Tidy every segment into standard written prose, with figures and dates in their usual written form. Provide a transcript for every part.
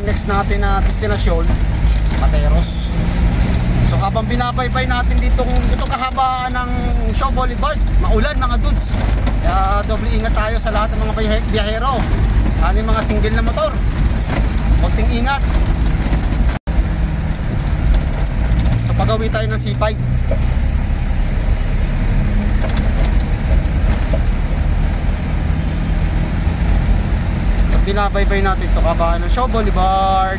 next natin na destinasyon, Pateros. So habang binabaybay natin ditong kahabaan ng Shaw Boulevard, maulan mga dudes. Kaya doble ingat tayo sa lahat ng mga biyahero, lalo yung mga single na motor. Konting ingat. So pagawi tayo ng C5. Binabaybay natin ito kabahan ng Shaw Boulevard.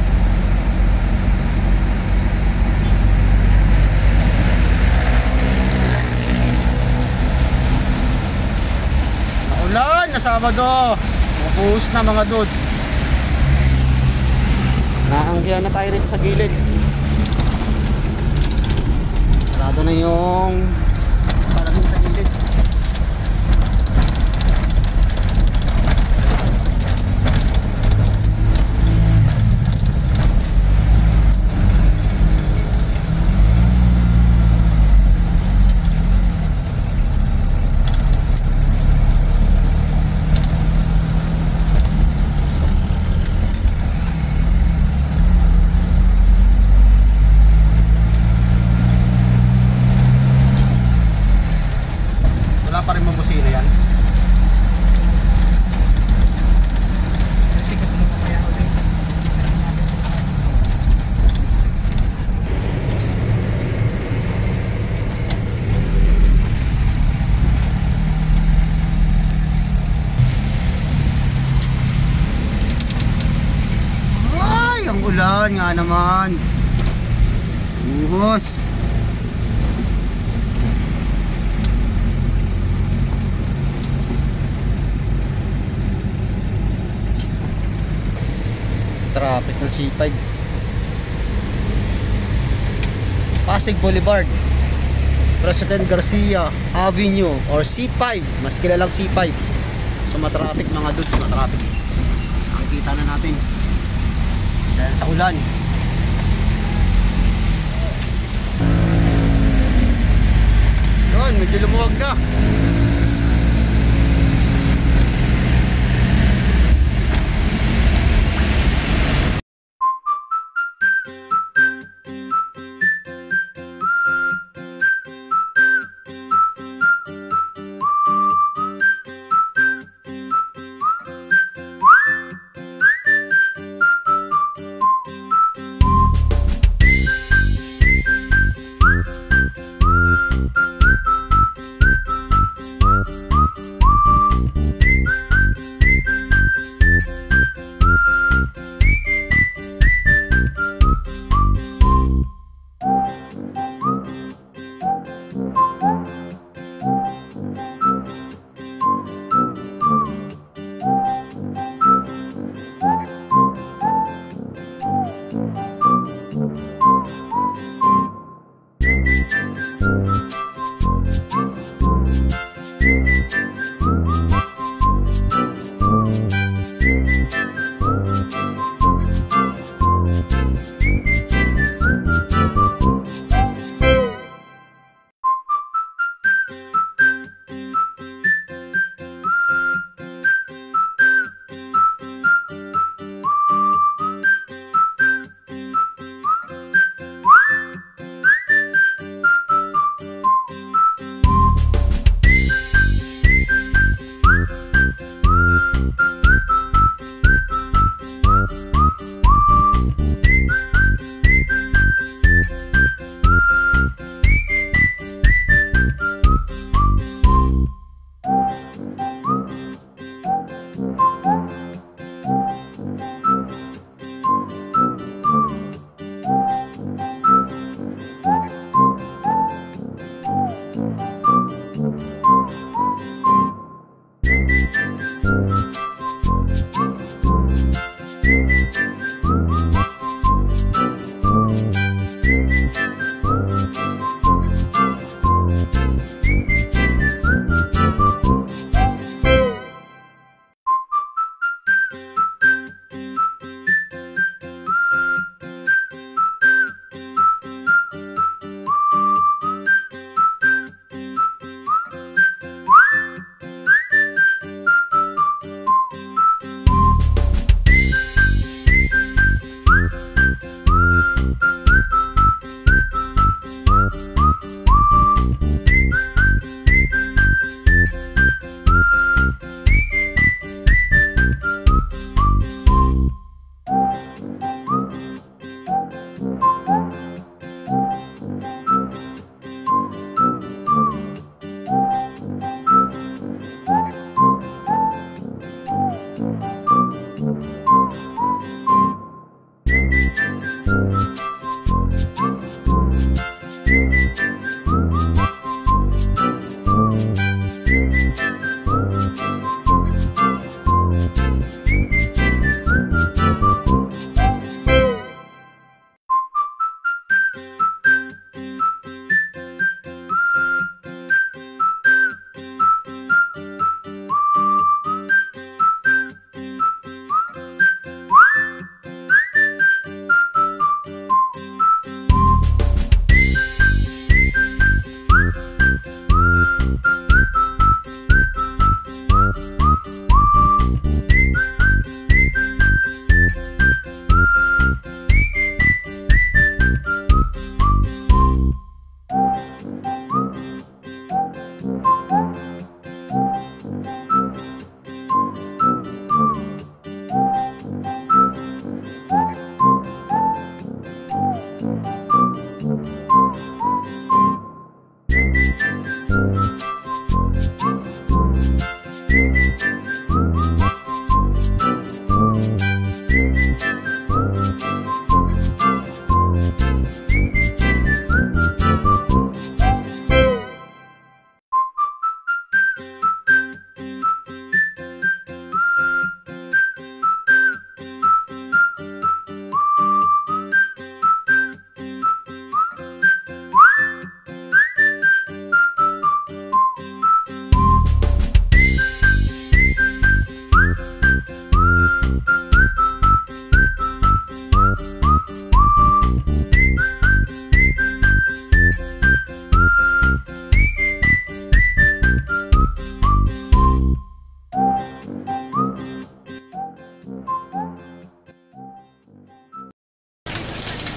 Naulan na Sabado, mabuhos na mga dudes. Naanggihan na tayo rito sa gilid. Sarado na yung salamin sa gilid. Ulan nga naman. Buhos. Traffic ng C5. Pasig Boulevard, President Garcia Avenue or C5, mas kilalang C5. So matraffic mga dudes, matraffic. Ang kita na natin dahil sa ulan. Yun, medyo lumuwag na.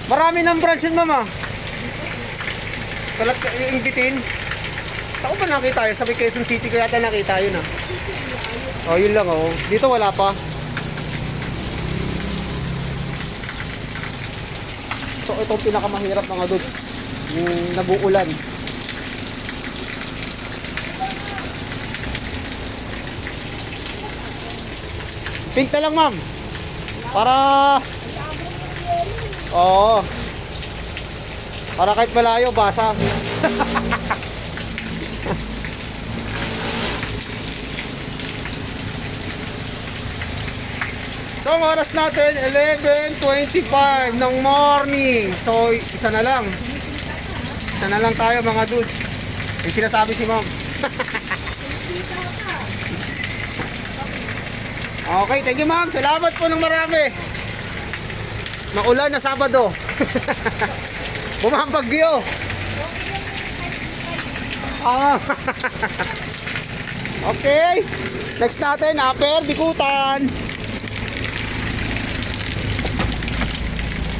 Marami ng branch yun, mama. Kalat yung bitin. Ako ba nakita yun? Sabi Quezon City ko yata nakita yun ah. Oh, yun lang oh. Dito wala pa. So itong pinakamahirap mga dudes. Yung nag-uulan. Pink na lang ma'am. Para... Oo. Para kahit malayo, basa. So ang oras natin 11:25 ng morning. So isa na lang. Isa na lang tayo mga dudes. Yung sinasabi si ma'am. Okay, thank you ma'am. Salamat po ng marami. Maulan na Sabado. Bumabagyo. Okay. Next natin, Upper Bikutan.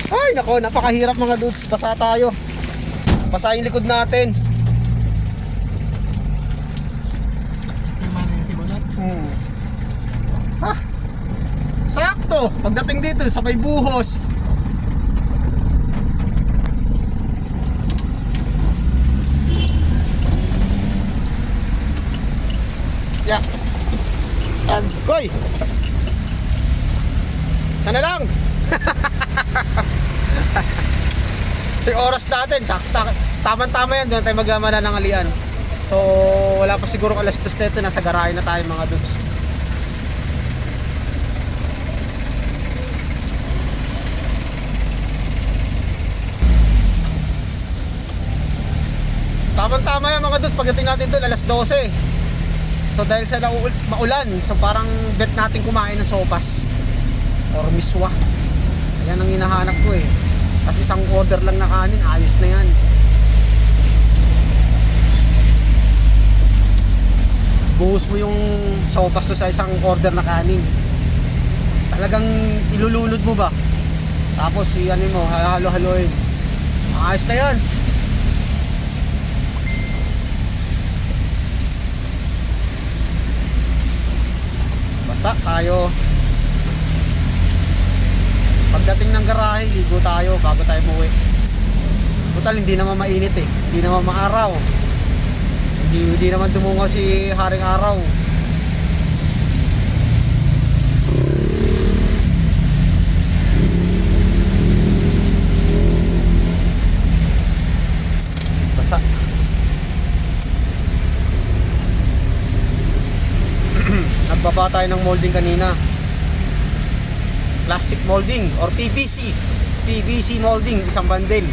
Ay, nako, napakahirap mga dudes. Basa tayo. Basa yung likod natin. Ha? Sakto. Pagdating dito, sabay buhos. Yeah. Agoy. Sana lang. Kasi oras natin, tama-tama yan, doon tayo magmana ng alian. So wala pa siguro alas 2 dito, nasa garahe na tayo mga dudes. Tama-tama yan mga dudes, pagdating natin doon alas 12. So dahil sa maulan, so parang bet natin kumain ng sopas or miswa. Yan ang hinahanap ko eh. Kasi isang order lang na kanin, ayos na yan. Buhos mo yung sopas to sa isang order na kanin. Talagang ilulunod mo ba? Tapos ano mo, halo-haloin. Ayos na yan. Basa tayo. Pagdating ng garahe, ligo tayo bago tayo umuwi. Total, hindi naman mainit eh. Hindi naman maaraw. Hindi naman dumungo si Haring Araw. Basa. Nagbaba tayo ng molding kanina. Plastic molding or PVC. PVC molding, isang bandel.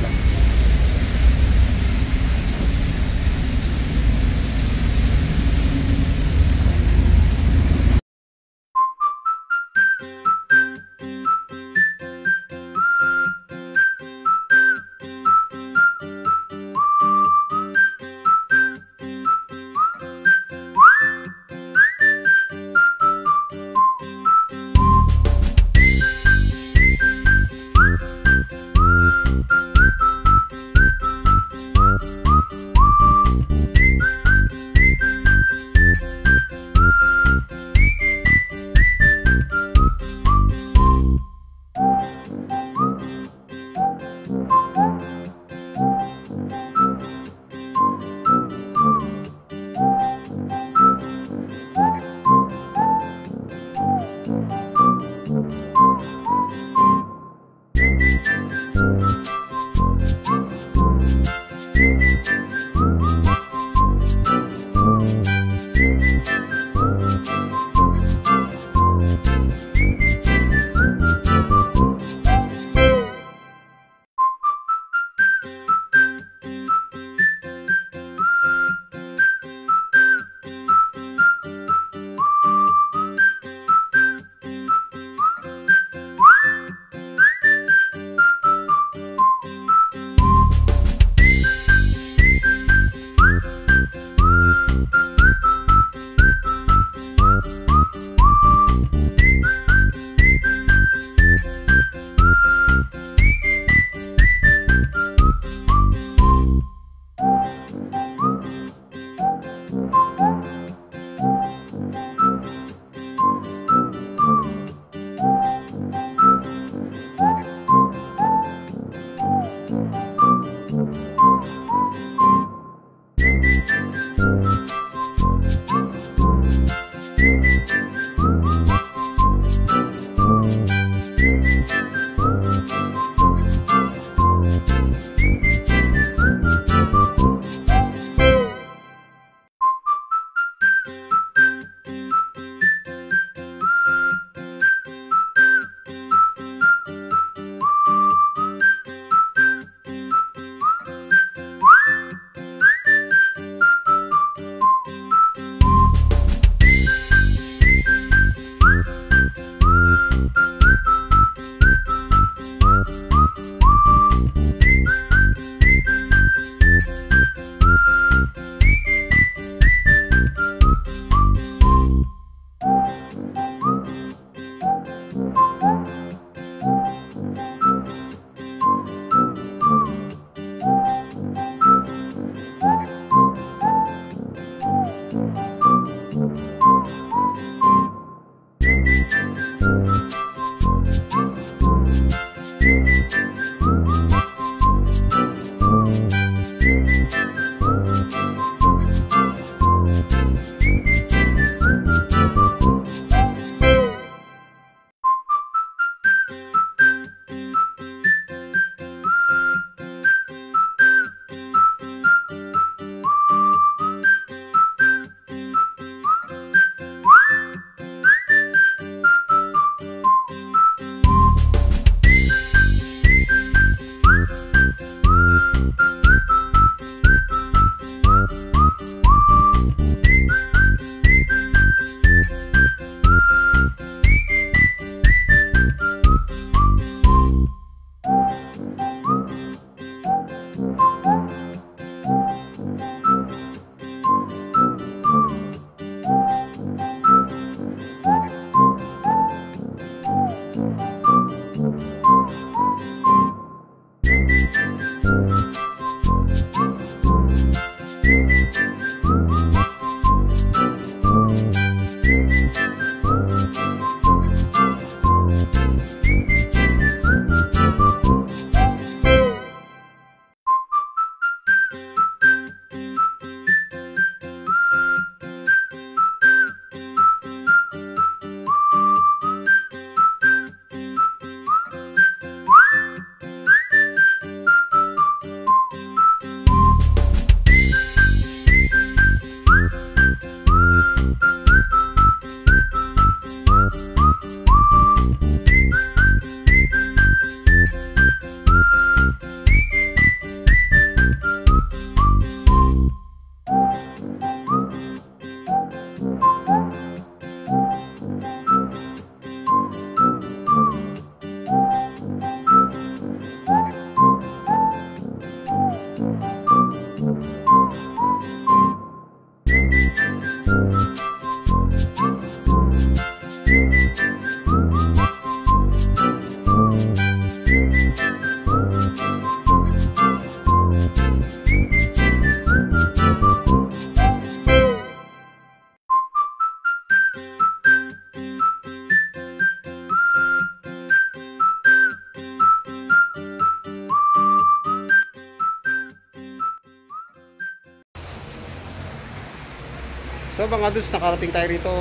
So mga dudes, nakarating tayo rito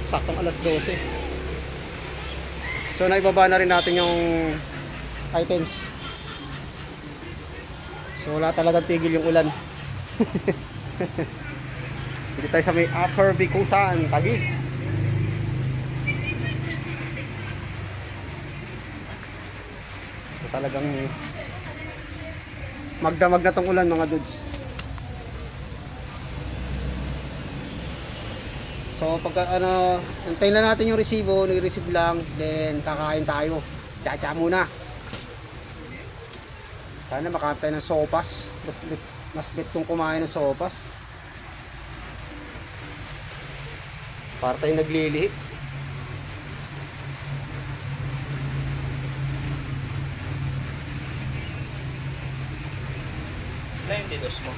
saktong alas 12. So naibaba na rin natin yung items. So wala talagang tigil yung ulan. Dito tayo sa may Upper Bikutan, Taguig. So talagang magdamag na tong ulan mga dudes. So pagka antayin lang natin yung resibo, ni-receive lang, then kakain tayo. Tsa-tsa muna. Sana makakantay ng sopas. Mas bet kong kumain ng sopas. Para tayong naglilihit. Ano yung didos mo?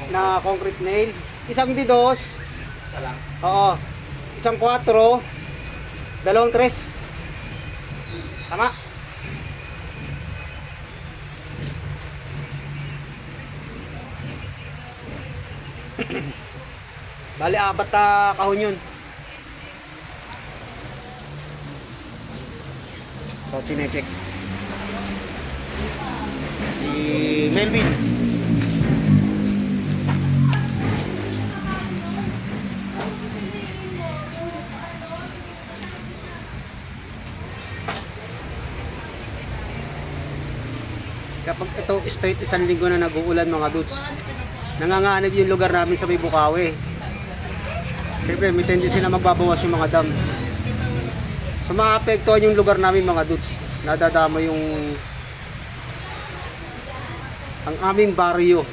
Na concrete nail. Isang didos. Isa lang. Oo. Isang 4. Dalawang 3. Tama. Bali, 4 na kahon yun. So, tinekek. Si Melvin. Kapag ito straight 1 linggo na nag-uulan mga dudes, nanganganib yung lugar namin sa may Bukawi. Siyempre may tendency na magbabawas yung mga dam. So maapektuhan yung lugar namin mga dudes. Nadadama yung ang aming baryo.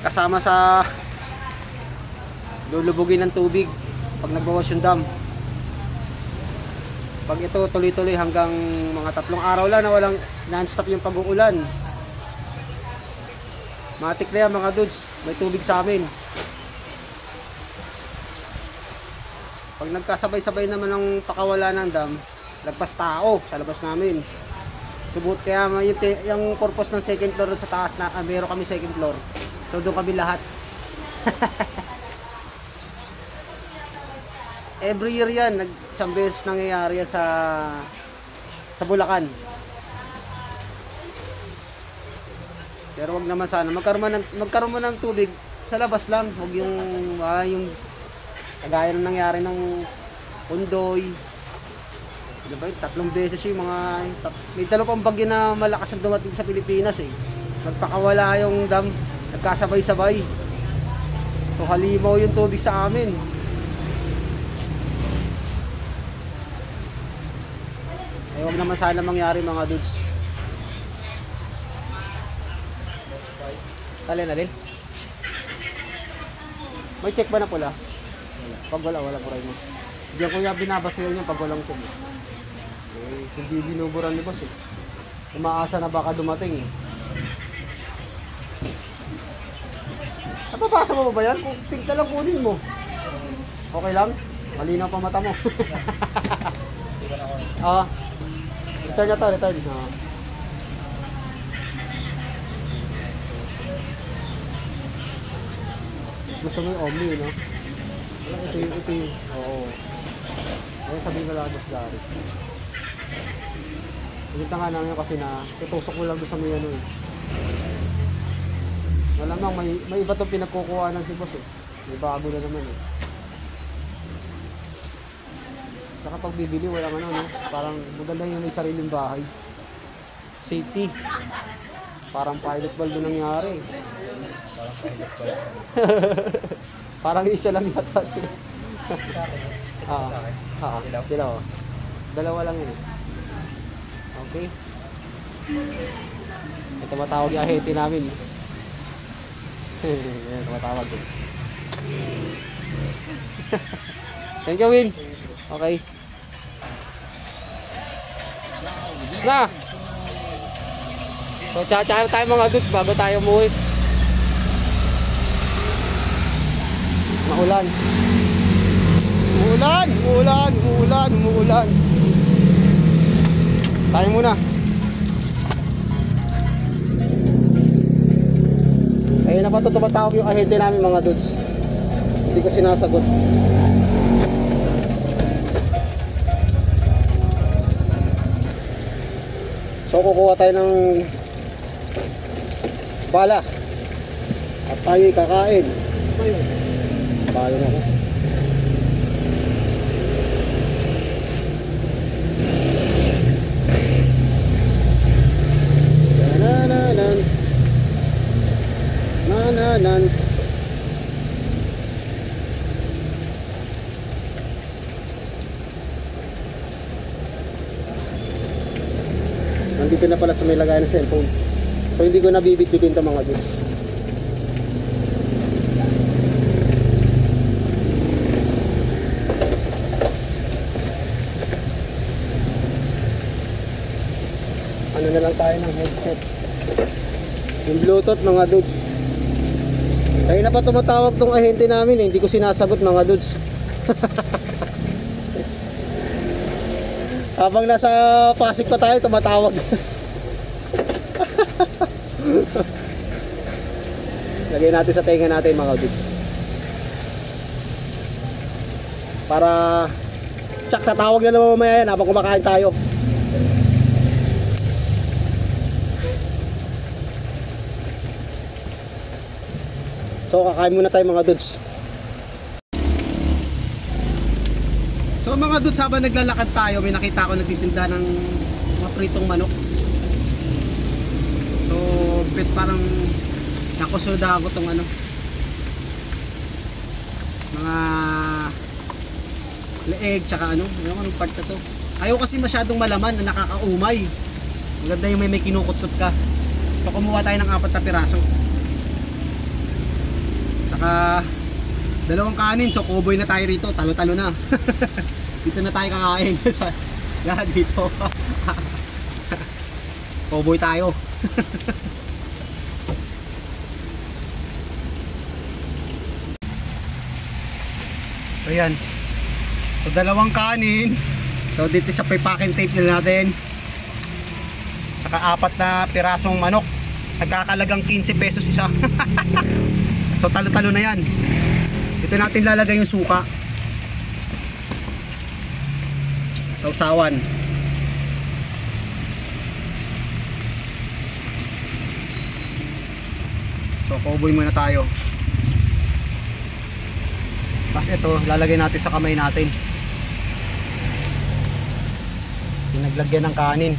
Kasama sa lulubugin ng tubig pag nagbawas yung dam. Pag ito tuloy-tuloy hanggang mga 3 araw lang na walang non-stop yung pag-uulan. Matik na yan mga dudes, may tubig sa amin. Pag nagkasabay-sabay naman ng pakawala ng dam, lagpas tao sa labas namin. Subot kaya yung purpose ng second floor sa taas na meron kami second floor. So doon kami lahat. Every year yan, isang beses nangyayari yan sa Bulacan. Pero wag naman sana magkaroon man ng tubig sa labas lang, wag yung kagaya ng nangyari ng Undoy. Diba, 3 beses yung may 2 bagyo na malakas ang dumating sa Pilipinas eh. Nagpakawala yung dam, nagkasabay-sabay. So halimaw yung tubig sa amin. Eh, wag naman sana mangyari mga dudes. Alin? May check ba na pula? Pag wala puray mo. Diyan ko yung binabasayan niya pag walang check. Eh, hindi binuburan ni boss eh. Umaasa na baka dumating eh. Napapasa mo ba yan? Kung tigta lang kunin mo. Okay lang? Malinaw pa mata mo. Return na to, return. Gusto mo yung Omni, no? Ito yung, oo. Kaya sabihin ko lang, boss Gary. Pagkita nga namin kasi na tutusok mo lang doon sa may ano eh. Malamang may iba itong pinagkukuhanan si boss eh. May bago na naman eh. Saka pag bibili, walang ano, no? Parang maganda yung may sariling bahay. Safety. Parang pilot valve doon nangyari. Parang pilot valve. Parang isa lang yata. Dilaw. Dalawa lang yun eh. Okay. Ito matawag yung ahente namin. Yan, tumatawag eh. Thank you, Win. Okay. Tapos na. So, tsa-tsa tayo mga dudes bago tayo umuwi. Maulan. Umuulan. Tayo muna. Ayun na pa ito tumatawag yung ahente namin mga dudes. Hindi ko sinasagot. So kukuha tayo ng bala at tayo'y kakain. Bayo na ako. Nananan Nananan. Nandito na pala sa may lagayan ng cellphone. So hindi ko nabibitbitin ito mga dudes. Ano na lang tayo ng headset. Yung Bluetooth mga dudes. Kaya na pa tumatawag tong ahente namin eh. Hindi ko sinasagot mga dudes. Habang nasa Pasig pa tayo, tumatawag. Lagay natin sa tenga natin mga dudes. Para tsak, tatawag na naman mamaya yan habang kumakain tayo. So kakain muna tayo mga dudes. So mga dudes, habang naglalakad tayo, may nakita ako nagtitinda ng mga pritong manok. So bit parang nakusuda ako tong ano, mga leeg tsaka ano, anong part na to. Ayaw kasi masyadong malaman na nakakaumay. Maganda yung may kinukutkot ka. So kumuha tayo ng 4 na piraso. Tsaka 2 kanin, so cowboy na tayo rito, talo-talo na. Dito na tayo kakain sa dito. Cowboy tayo. So yan. So 2 kanin. So dito sa packing tape na natin. Saka 4 na pirasong manok. Nagkakalagang 15 pesos isa. So talo-talo na yan. Dito natin lalagay yung suka. Sausawan. So cowboy muna tayo. Tapos ito lalagay natin sa kamay natin. Yung naglagyan ng kanin.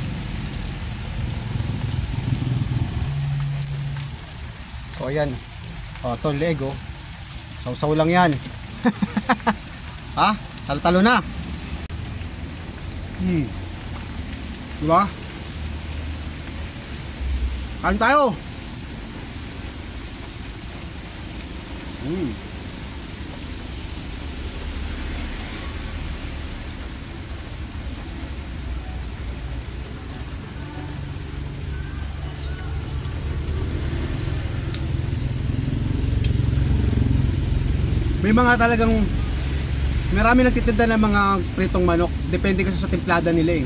So ayan. O ito leg oh. Sausaw lang yan. Ha? Talo-talo na. Diba? Kain tayo. May mga talagang marami nagtitinda ng mga pritong manok. Depende kasi sa timplada nila eh.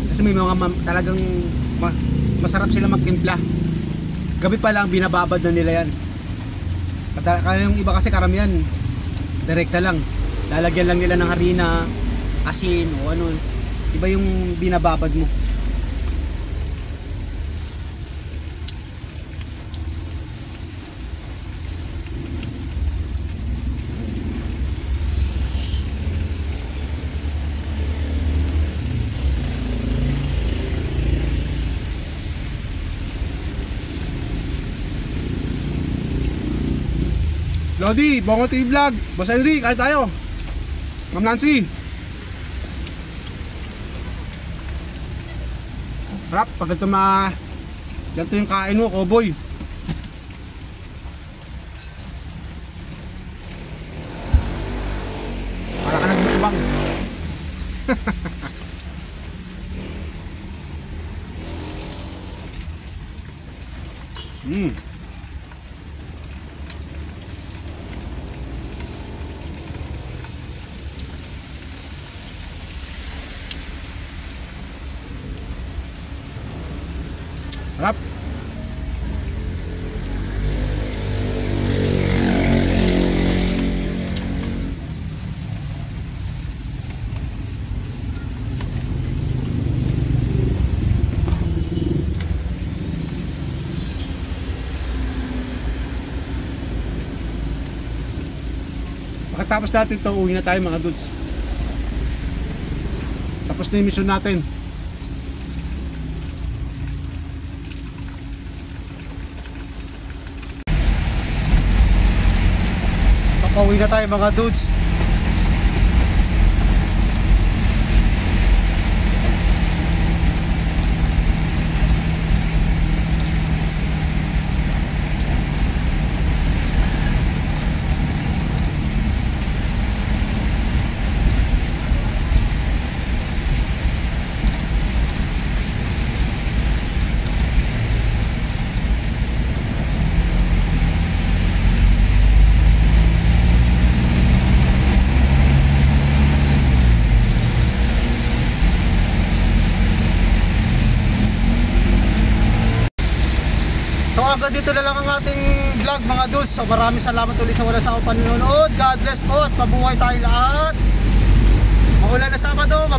Kasi may mga talagang masarap sila magtimpla. Gabi pa lang binababad na nila yan. Kaya yung iba kasi karamihan direkta lang. Lalagyan lang nila ng harina, asin o ano. Iba yung binababad mo. Lodi, Bongo TV Vlog, Boss Henry, kain tayo. Ma'am Nancy. Harap, pag ito ganito yung kain mo, cowboy. Para ka nagbukbang. Harap. pagkatapos natin ito, uwi na tayo mga dudes. Tapos na yung mission natin. So pauwi na tayo mga dudes. So hanggang dito na lang ang ating vlog mga dudes. So maraming salamat ulit sa walang sawang panonood. God bless po at mabuhay tayo lahat. Maulan na Sabado.